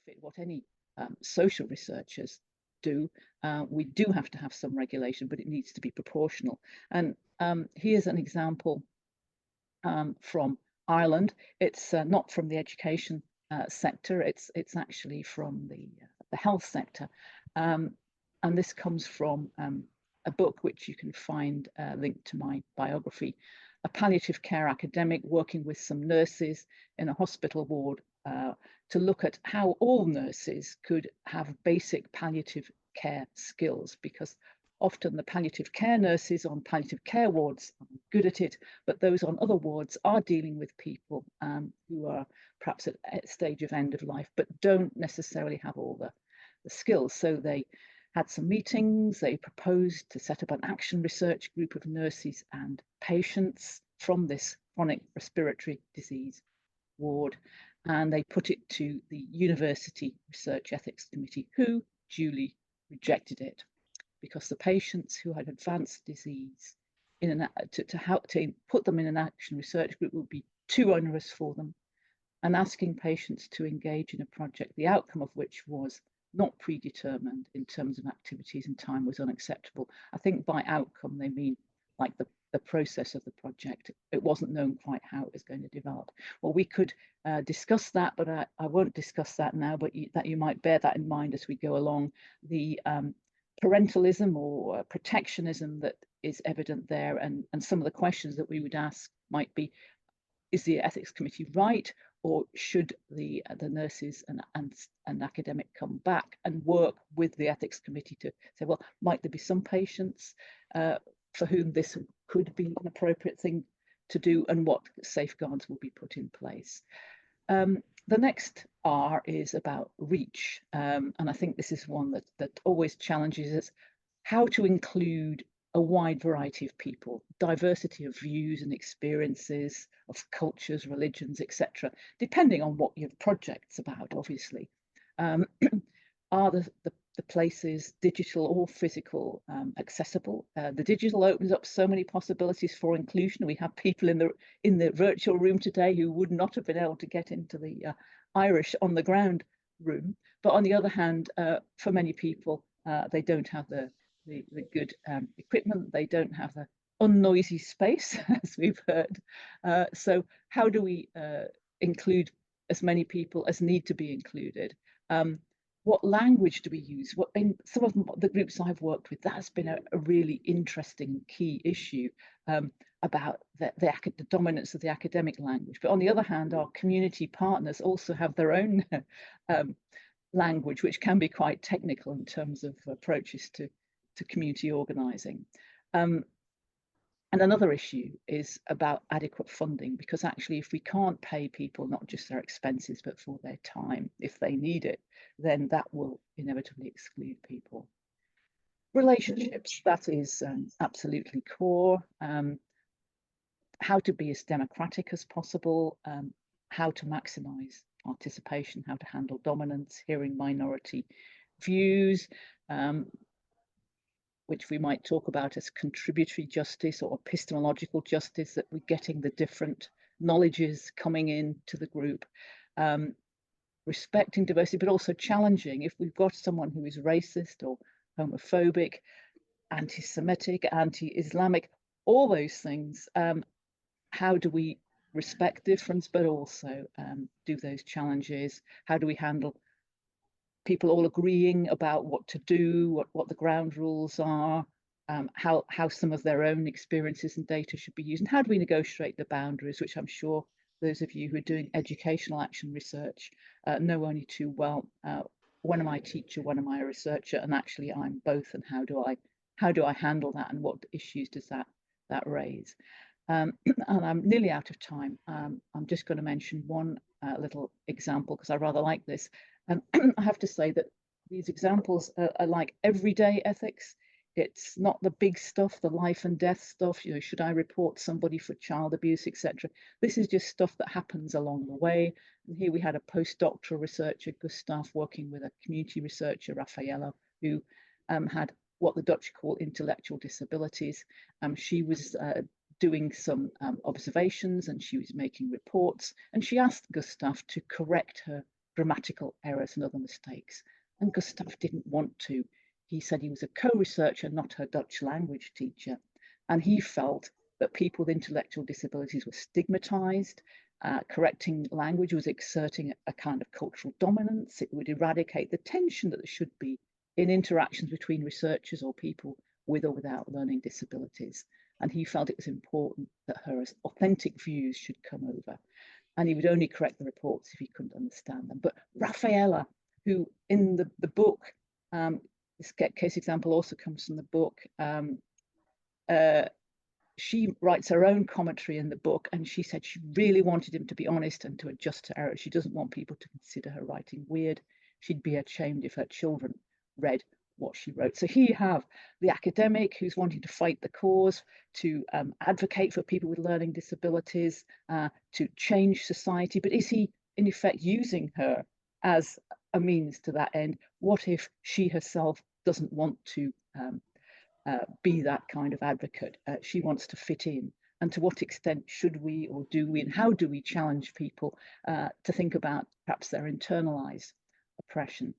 fit what any social researchers do. We do have to have some regulation, but it needs to be proportional. And here's an example from Ireland. It's not from the education sector. It's actually from the health sector, and this comes from a book which you can find linked to my biography. A palliative care academic working with some nurses in a hospital ward to look at how all nurses could have basic palliative care skills, because often the palliative care nurses on palliative care wards are good at it, but those on other wards are dealing with people who are perhaps at a stage of end of life, but don't necessarily have all the skills. So they had some meetings, they proposed to set up an action research group of nurses and patients from this chronic respiratory disease ward, and they put it to the University Research Ethics Committee, who duly rejected it, because the patients who had advanced disease to put them in an action research group would be too onerous for them, and asking patients to engage in a project, the outcome of which was not predetermined in terms of activities and time, was unacceptable. I think by outcome they mean like the process of the project. It wasn't known quite how it was going to develop. Well, we could discuss that, but I won't discuss that now, but you might bear that in mind as we go along. The parentalism or protectionism that is evident there, and some of the questions that we would ask might be, is the ethics committee right, or should the nurses and academic come back and work with the ethics committee to say, well, might there be some patients for whom this could be an appropriate thing to do, and what safeguards will be put in place. The next R is about reach, and I think this is one that always challenges us, how to include a wide variety of people, diversity of views and experiences, of cultures, religions, etc., depending on what your project's about, obviously. Are the places, digital or physical, accessible? The digital opens up so many possibilities for inclusion. We have people in the virtual room today who would not have been able to get into the Irish on the ground room. But on the other hand, for many people, they don't have the good equipment. They don't have the unnoisy space, as we've heard. So how do we include as many people as need to be included? What language do we use? In some of the groups I've worked with, that's been a really interesting key issue about the dominance of the academic language. But on the other hand, our community partners also have their own language, which can be quite technical in terms of approaches to community organising. And another issue is about adequate funding, because actually if we can't pay people not just their expenses but for their time, if they need it, then that will inevitably exclude people. Relationships, that is absolutely core. How to be as democratic as possible, how to maximise participation, how to handle dominance, hearing minority views, which we might talk about as contributory justice or epistemological justice, that we're getting the different knowledges coming into the group, respecting diversity, but also challenging if we've got someone who is racist or homophobic, anti-Semitic, anti-Islamic, all those things. How do we respect difference, but also do those challenges? How do we handle people all agreeing about what to do, what the ground rules are, how some of their own experiences and data should be used, and how do we negotiate the boundaries, which I'm sure those of you who are doing educational action research know only too well. When am I a teacher, when am I a researcher, and actually I'm both, and how do I handle that, and what issues does that raise? And I'm nearly out of time. I'm just going to mention one little example, because I rather like this. I have to say that these examples are like everyday ethics. It's not the big stuff, the life and death stuff, you know, should I report somebody for child abuse, etc. This is just stuff that happens along the way. And here we had a postdoctoral researcher, Gustav, working with a community researcher, Raffaella, who had what the Dutch call intellectual disabilities. She was doing some observations, and she was making reports, and she asked Gustav to correct her grammatical errors and other mistakes. And Gustav didn't want to. He said he was a co-researcher, not her Dutch language teacher. And he felt that people with intellectual disabilities were stigmatized. Correcting language was exerting a kind of cultural dominance. It would eradicate the tension that there should be in interactions between researchers or people with or without learning disabilities. And he felt it was important that her authentic views should come over. And he would only correct the reports if he couldn't understand them. But Raffaella, who in the book, this case example also comes from the book, she writes her own commentary in the book, and she said she really wanted him to be honest and to adjust to errors. She doesn't want people to consider her writing weird. She'd be ashamed if her children read what she wrote. So here you have the academic who's wanting to fight the cause, to advocate for people with learning disabilities, to change society. But is he, in effect, using her as a means to that end? What if she herself doesn't want to be that kind of advocate? She wants to fit in. And to what extent should we, or do we, and how do we challenge people to think about perhaps their internalized oppression?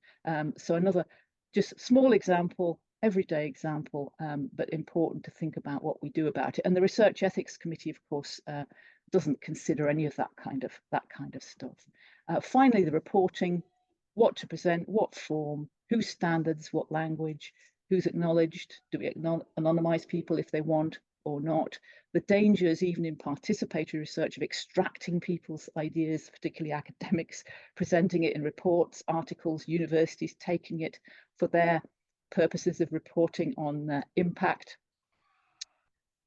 So another just small example, everyday example, but important to think about what we do about it. And the Research Ethics Committee, of course, doesn't consider any of that kind of stuff. Finally, the reporting: what to present, what form, whose standards, what language, who's acknowledged, do we anonymize people if they want or not? The dangers, even in participatory research, of extracting people's ideas, particularly academics, presenting it in reports, articles, universities taking it for their purposes of reporting on impact.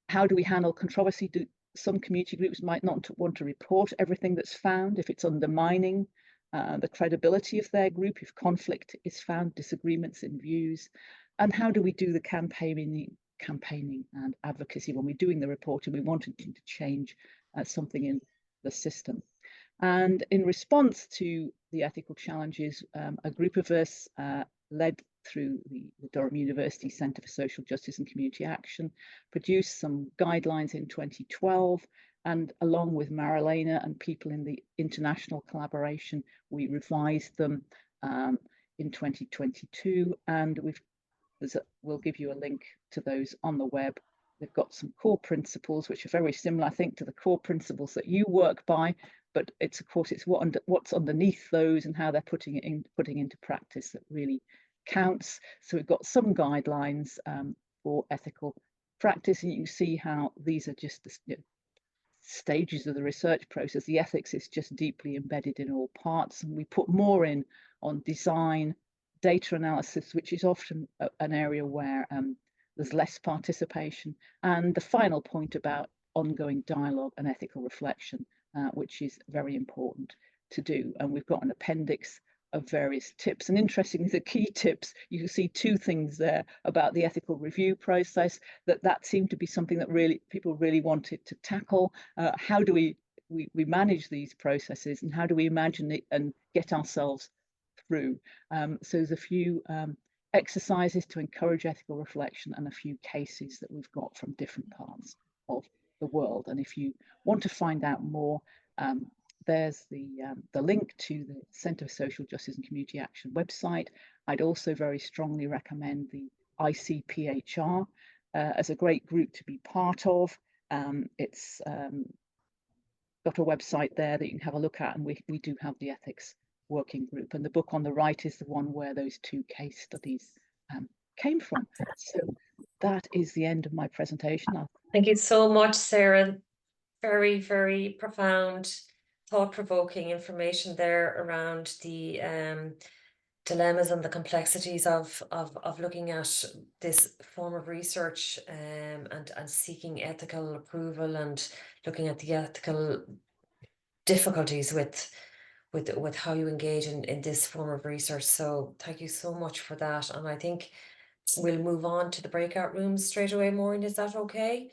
How do we handle controversy? Some community groups might not want to report everything that's found if it's undermining the credibility of their group, if conflict is found, disagreements in views. And how do we do the campaigning and advocacy when we're doing the reporting? We wanted to change something in the system. And in response to the ethical challenges, a group of us led through the Durham University Centre for Social Justice and Community Action, produced some guidelines in 2012, and along with Marilena and people in the international collaboration, we revised them in 2022, and we'll give you a link to those on the web. They've got some core principles which are very similar, I think, to the core principles that you work by, but it's, of course, it's what's underneath those and how they're putting into practice that really counts. So we've got some guidelines for ethical practice, and you can see how these are just the stages of the research process. The ethics is just deeply embedded in all parts, and we put more in on design, data analysis, which is often an area where there's less participation, and the final point about ongoing dialogue and ethical reflection, which is very important to do. And we've got an appendix of various tips. And interestingly, the key tips, you can see two things there about the ethical review process, that seemed to be something that really people really wanted to tackle. How do we manage these processes, and how do we imagine it and get ourselves through? So there's a few exercises to encourage ethical reflection and a few cases that we've got from different parts of the world. And if you want to find out more, there's the link to the Centre for Social Justice and Community Action website. I'd also very strongly recommend the ICPHR as a great group to be part of. It's got a website there that you can have a look at, and we do have the ethics working group. And the book on the right is the one where those two case studies came from. So that is the end of my presentation. Thank you so much, Sarah. Very, very profound, thought-provoking information there around the dilemmas and the complexities of looking at this form of research and seeking ethical approval, and looking at the ethical difficulties with how you engage in this form of research. So thank you so much for that. And I think we'll move on to the breakout rooms straight away. Maureen, is that okay?